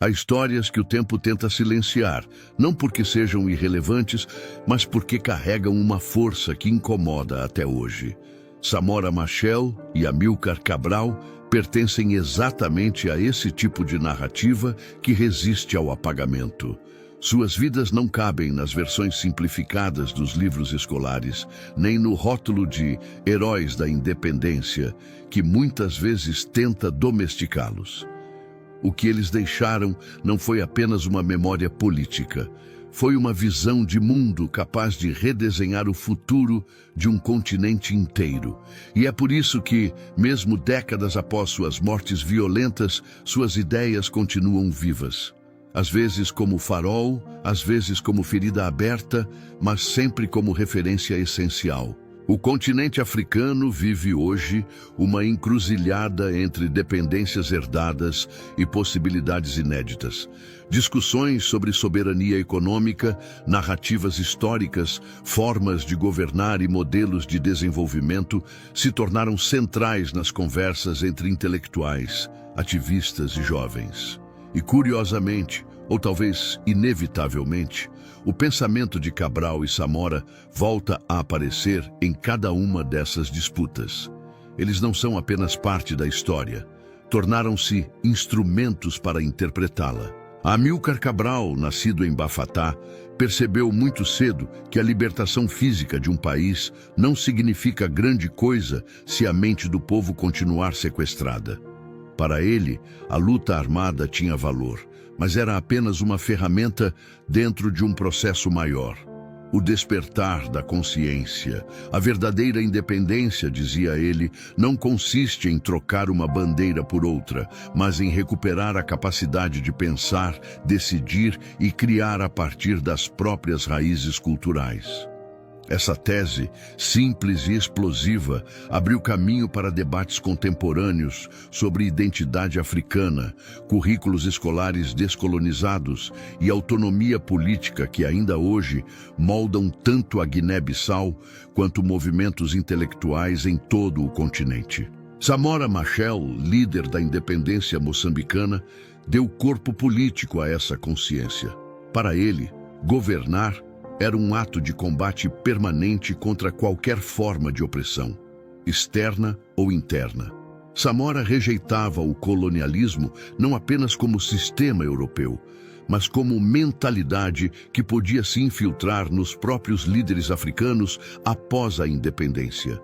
Há histórias que o tempo tenta silenciar, não porque sejam irrelevantes, mas porque carregam uma força que incomoda até hoje. Samora Machel e Amílcar Cabral pertencem exatamente a esse tipo de narrativa que resiste ao apagamento. Suas vidas não cabem nas versões simplificadas dos livros escolares, nem no rótulo de heróis da independência, que muitas vezes tenta domesticá-los. O que eles deixaram não foi apenas uma memória política, foi uma visão de mundo capaz de redesenhar o futuro de um continente inteiro. E é por isso que, mesmo décadas após suas mortes violentas, suas ideias continuam vivas. Às vezes como farol, às vezes como ferida aberta, mas sempre como referência essencial. O continente africano vive hoje uma encruzilhada entre dependências herdadas e possibilidades inéditas. Discussões sobre soberania econômica, narrativas históricas, formas de governar e modelos de desenvolvimento se tornaram centrais nas conversas entre intelectuais, ativistas e jovens. E curiosamente, ou talvez inevitavelmente, o pensamento de Cabral e Samora volta a aparecer em cada uma dessas disputas. Eles não são apenas parte da história, tornaram-se instrumentos para interpretá-la. Amílcar Cabral, nascido em Bafatá, percebeu muito cedo que a libertação física de um país não significa grande coisa se a mente do povo continuar sequestrada. Para ele, a luta armada tinha valor, mas era apenas uma ferramenta dentro de um processo maior. O despertar da consciência, a verdadeira independência, dizia ele, não consiste em trocar uma bandeira por outra, mas em recuperar a capacidade de pensar, decidir e criar a partir das próprias raízes culturais. Essa tese, simples e explosiva, abriu caminho para debates contemporâneos sobre identidade africana, currículos escolares descolonizados e autonomia política que ainda hoje moldam tanto a Guiné-Bissau quanto movimentos intelectuais em todo o continente. Samora Machel, líder da independência moçambicana, deu corpo político a essa consciência. Para ele, governar era um ato de combate permanente contra qualquer forma de opressão, externa ou interna. Samora rejeitava o colonialismo não apenas como sistema europeu, mas como mentalidade que podia se infiltrar nos próprios líderes africanos após a independência.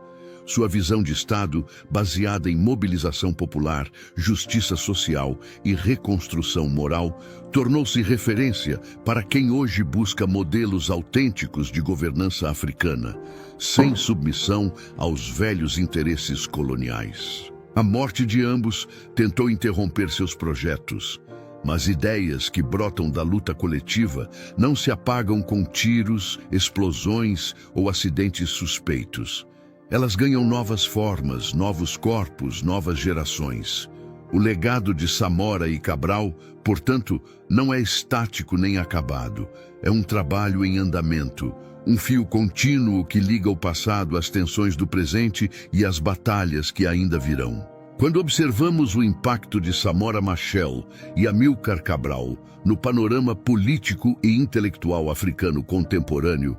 Sua visão de Estado, baseada em mobilização popular, justiça social e reconstrução moral, tornou-se referência para quem hoje busca modelos autênticos de governança africana, sem submissão aos velhos interesses coloniais. A morte de ambos tentou interromper seus projetos, mas ideias que brotam da luta coletiva não se apagam com tiros, explosões ou acidentes suspeitos. Elas ganham novas formas, novos corpos, novas gerações. O legado de Samora e Cabral, portanto, não é estático nem acabado. É um trabalho em andamento, um fio contínuo que liga o passado às tensões do presente e às batalhas que ainda virão. Quando observamos o impacto de Samora Machel e Amílcar Cabral no panorama político e intelectual africano contemporâneo,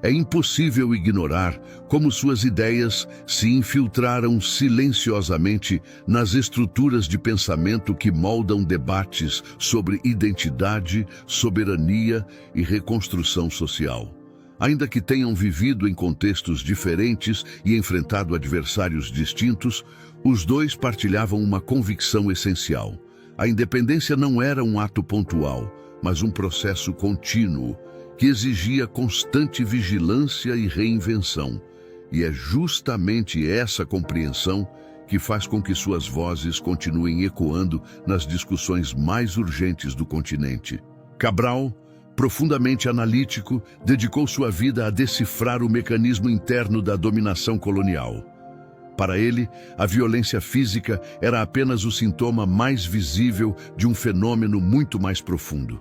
é impossível ignorar como suas ideias se infiltraram silenciosamente nas estruturas de pensamento que moldam debates sobre identidade, soberania e reconstrução social. Ainda que tenham vivido em contextos diferentes e enfrentado adversários distintos, os dois partilhavam uma convicção essencial. A independência não era um ato pontual, mas um processo contínuo, que exigia constante vigilância e reinvenção. E é justamente essa compreensão que faz com que suas vozes continuem ecoando nas discussões mais urgentes do continente. Cabral, profundamente analítico, dedicou sua vida a decifrar o mecanismo interno da dominação colonial. Para ele, a violência física era apenas o sintoma mais visível de um fenômeno muito mais profundo: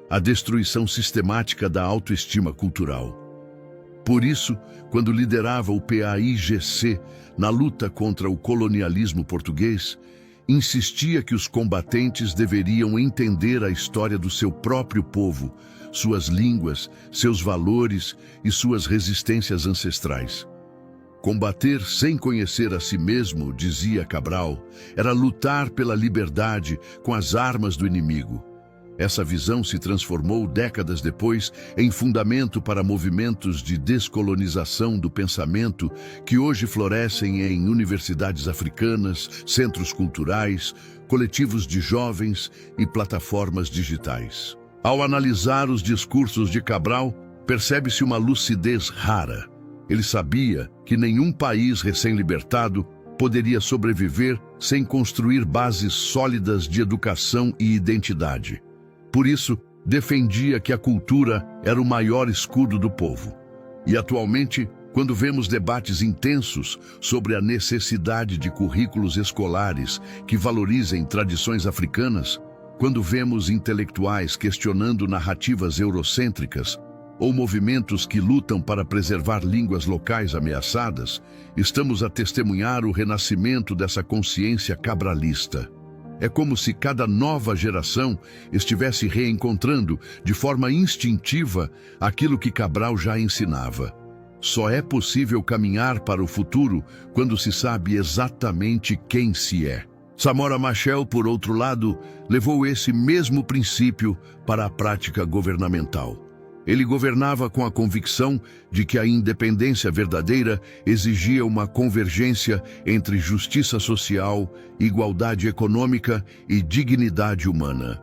a destruição sistemática da autoestima cultural. Por isso, quando liderava o PAIGC na luta contra o colonialismo português, insistia que os combatentes deveriam entender a história do seu próprio povo, suas línguas, seus valores e suas resistências ancestrais. Combater sem conhecer a si mesmo, dizia Cabral, era lutar pela liberdade com as armas do inimigo. Essa visão se transformou décadas depois em fundamento para movimentos de descolonização do pensamento que hoje florescem em universidades africanas, centros culturais, coletivos de jovens e plataformas digitais. Ao analisar os discursos de Cabral, percebe-se uma lucidez rara. Ele sabia que nenhum país recém-libertado poderia sobreviver sem construir bases sólidas de educação e identidade. Por isso, defendia que a cultura era o maior escudo do povo. E atualmente, quando vemos debates intensos sobre a necessidade de currículos escolares que valorizem tradições africanas, quando vemos intelectuais questionando narrativas eurocêntricas ou movimentos que lutam para preservar línguas locais ameaçadas, estamos a testemunhar o renascimento dessa consciência cabralista. É como se cada nova geração estivesse reencontrando, de forma instintiva, aquilo que Cabral já ensinava. Só é possível caminhar para o futuro quando se sabe exatamente quem se é. Samora Machel, por outro lado, levou esse mesmo princípio para a prática governamental. Ele governava com a convicção de que a independência verdadeira exigia uma convergência entre justiça social, igualdade econômica e dignidade humana.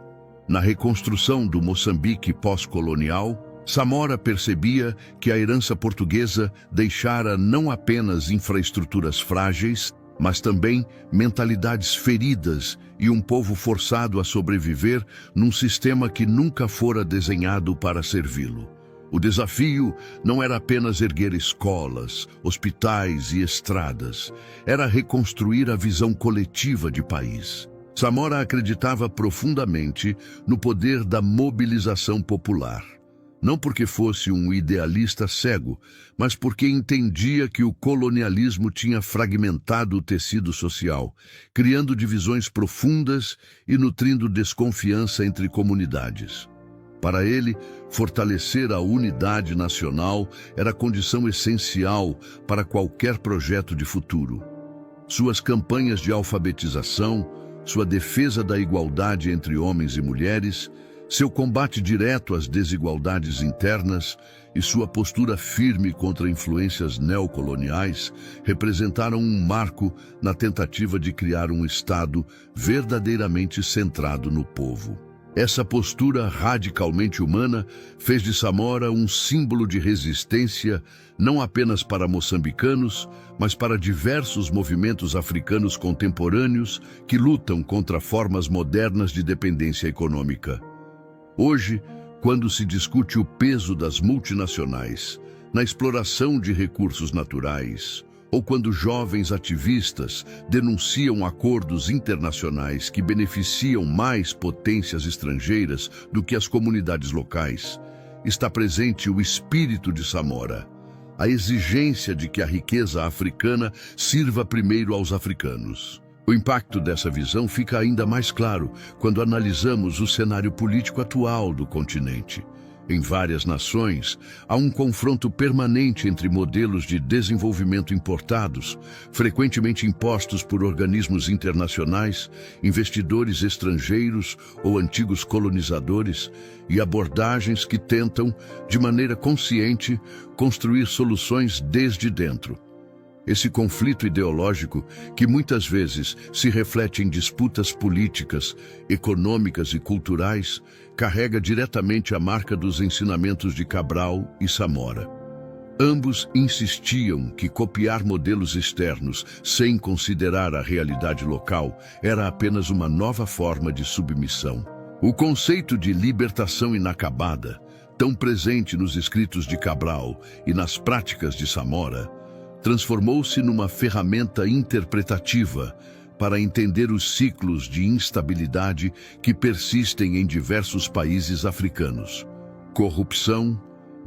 Na reconstrução do Moçambique pós-colonial, Samora percebia que a herança portuguesa deixara não apenas infraestruturas frágeis, mas também mentalidades feridas e um povo forçado a sobreviver num sistema que nunca fora desenhado para servi-lo. O desafio não era apenas erguer escolas, hospitais e estradas, era reconstruir a visão coletiva de país. Samora acreditava profundamente no poder da mobilização popular. Não porque fosse um idealista cego, mas porque entendia que o colonialismo tinha fragmentado o tecido social, criando divisões profundas e nutrindo desconfiança entre comunidades. Para ele, fortalecer a unidade nacional era condição essencial para qualquer projeto de futuro. Suas campanhas de alfabetização, sua defesa da igualdade entre homens e mulheres, seu combate direto às desigualdades internas e sua postura firme contra influências neocoloniais representaram um marco na tentativa de criar um Estado verdadeiramente centrado no povo. Essa postura radicalmente humana fez de Samora um símbolo de resistência não apenas para moçambicanos, mas para diversos movimentos africanos contemporâneos que lutam contra formas modernas de dependência econômica. Hoje, quando se discute o peso das multinacionais na exploração de recursos naturais, ou quando jovens ativistas denunciam acordos internacionais que beneficiam mais potências estrangeiras do que as comunidades locais, está presente o espírito de Samora, a exigência de que a riqueza africana sirva primeiro aos africanos. O impacto dessa visão fica ainda mais claro quando analisamos o cenário político atual do continente. Em várias nações, há um confronto permanente entre modelos de desenvolvimento importados, frequentemente impostos por organismos internacionais, investidores estrangeiros ou antigos colonizadores, e abordagens que tentam, de maneira consciente, construir soluções desde dentro. Esse conflito ideológico, que muitas vezes se reflete em disputas políticas, econômicas e culturais, carrega diretamente a marca dos ensinamentos de Cabral e Samora. Ambos insistiam que copiar modelos externos sem considerar a realidade local era apenas uma nova forma de submissão. O conceito de libertação inacabada, tão presente nos escritos de Cabral e nas práticas de Samora, transformou-se numa ferramenta interpretativa para entender os ciclos de instabilidade que persistem em diversos países africanos. Corrupção,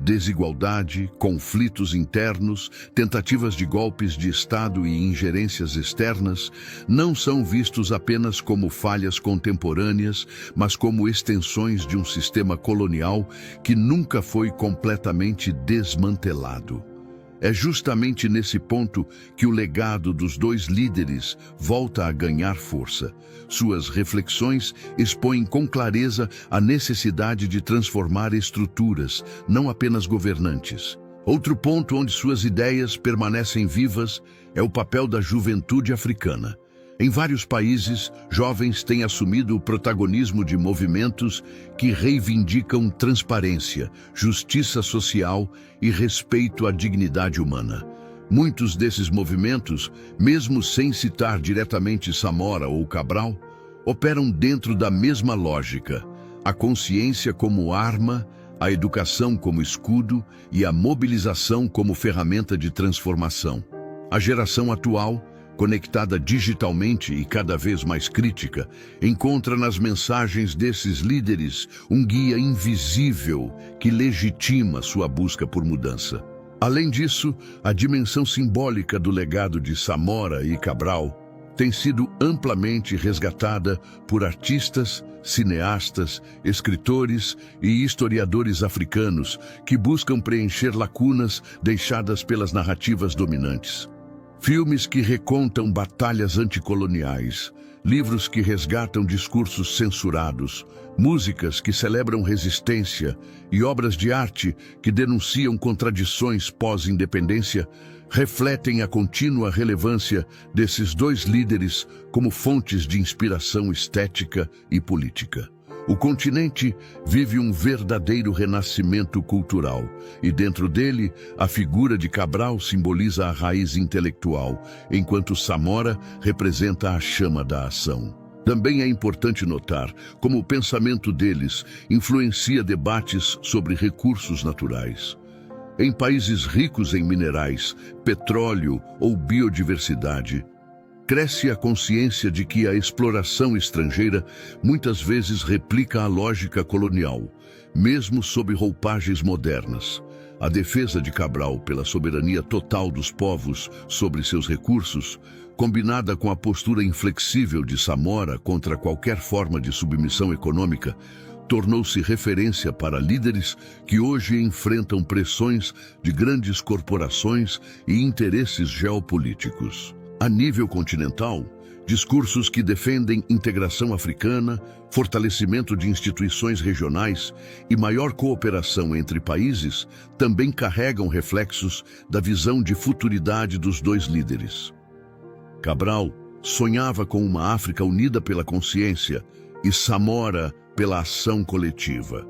desigualdade, conflitos internos, tentativas de golpes de Estado e ingerências externas não são vistos apenas como falhas contemporâneas, mas como extensões de um sistema colonial que nunca foi completamente desmantelado. É justamente nesse ponto que o legado dos dois líderes volta a ganhar força. Suas reflexões expõem com clareza a necessidade de transformar estruturas, não apenas governantes. Outro ponto onde suas ideias permanecem vivas é o papel da juventude africana. Em vários países, jovens têm assumido o protagonismo de movimentos que reivindicam transparência, justiça social e respeito à dignidade humana. Muitos desses movimentos, mesmo sem citar diretamente Samora ou Cabral, operam dentro da mesma lógica: a consciência como arma, a educação como escudo e a mobilização como ferramenta de transformação. A geração atual, conectada digitalmente e cada vez mais crítica, encontra nas mensagens desses líderes um guia invisível que legitima sua busca por mudança. Além disso, a dimensão simbólica do legado de Samora e Cabral tem sido amplamente resgatada por artistas, cineastas, escritores e historiadores africanos que buscam preencher lacunas deixadas pelas narrativas dominantes. Filmes que recontam batalhas anticoloniais, livros que resgatam discursos censurados, músicas que celebram resistência e obras de arte que denunciam contradições pós-independência refletem a contínua relevância desses dois líderes como fontes de inspiração estética e política. O continente vive um verdadeiro renascimento cultural e dentro dele a figura de Cabral simboliza a raiz intelectual, enquanto Samora representa a chama da ação. Também é importante notar como o pensamento deles influencia debates sobre recursos naturais. Em países ricos em minerais, petróleo ou biodiversidade, cresce a consciência de que a exploração estrangeira muitas vezes replica a lógica colonial, mesmo sob roupagens modernas. A defesa de Cabral pela soberania total dos povos sobre seus recursos, combinada com a postura inflexível de Samora contra qualquer forma de submissão econômica, tornou-se referência para líderes que hoje enfrentam pressões de grandes corporações e interesses geopolíticos. A nível continental, discursos que defendem integração africana, fortalecimento de instituições regionais e maior cooperação entre países também carregam reflexos da visão de futuridade dos dois líderes. Cabral sonhava com uma África unida pela consciência e Samora pela ação coletiva.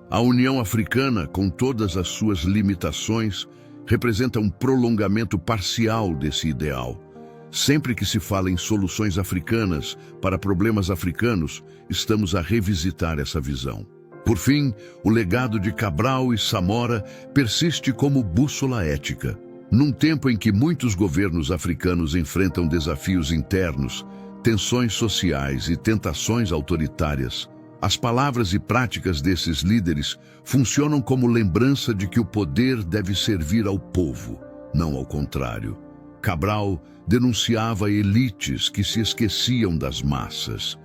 A União Africana, com todas as suas limitações, representa um prolongamento parcial desse ideal. Sempre que se fala em soluções africanas para problemas africanos, estamos a revisitar essa visão. Por fim, o legado de Cabral e Samora persiste como bússola ética. Num tempo em que muitos governos africanos enfrentam desafios internos, tensões sociais e tentações autoritárias, as palavras e práticas desses líderes funcionam como lembrança de que o poder deve servir ao povo, não ao contrário. Cabral denunciava elites que se esqueciam das massas.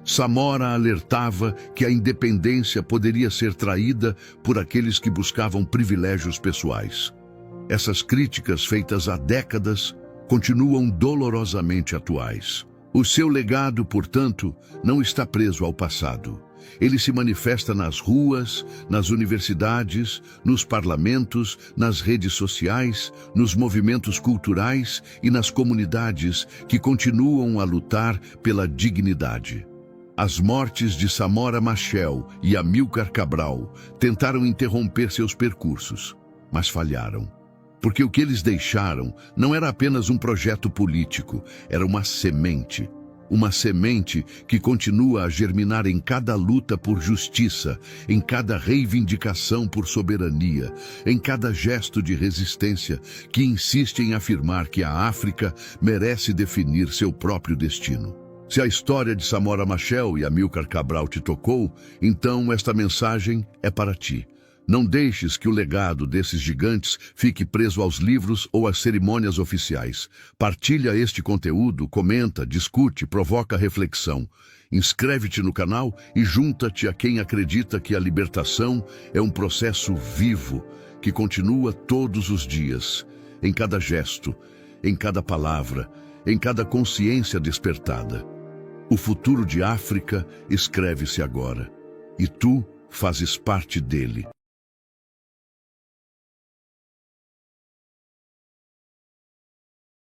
Samora alertava que a independência poderia ser traída por aqueles que buscavam privilégios pessoais. Essas críticas feitas há décadas continuam dolorosamente atuais. O seu legado, portanto, não está preso ao passado. Ele se manifesta nas ruas, nas universidades, nos parlamentos, nas redes sociais, nos movimentos culturais e nas comunidades que continuam a lutar pela dignidade. As mortes de Samora Machel e Amílcar Cabral tentaram interromper seus percursos, mas falharam. Porque o que eles deixaram não era apenas um projeto político, era uma semente. Uma semente que continua a germinar em cada luta por justiça, em cada reivindicação por soberania, em cada gesto de resistência que insiste em afirmar que a África merece definir seu próprio destino. Se a história de Samora Machel e Amílcar Cabral te tocou, então esta mensagem é para ti. Não deixes que o legado desses gigantes fique preso aos livros ou às cerimônias oficiais. Partilha este conteúdo, comenta, discute, provoca reflexão. Inscreve-te no canal e junta-te a quem acredita que a libertação é um processo vivo, que continua todos os dias, em cada gesto, em cada palavra, em cada consciência despertada. O futuro de África escreve-se agora, e tu fazes parte dele.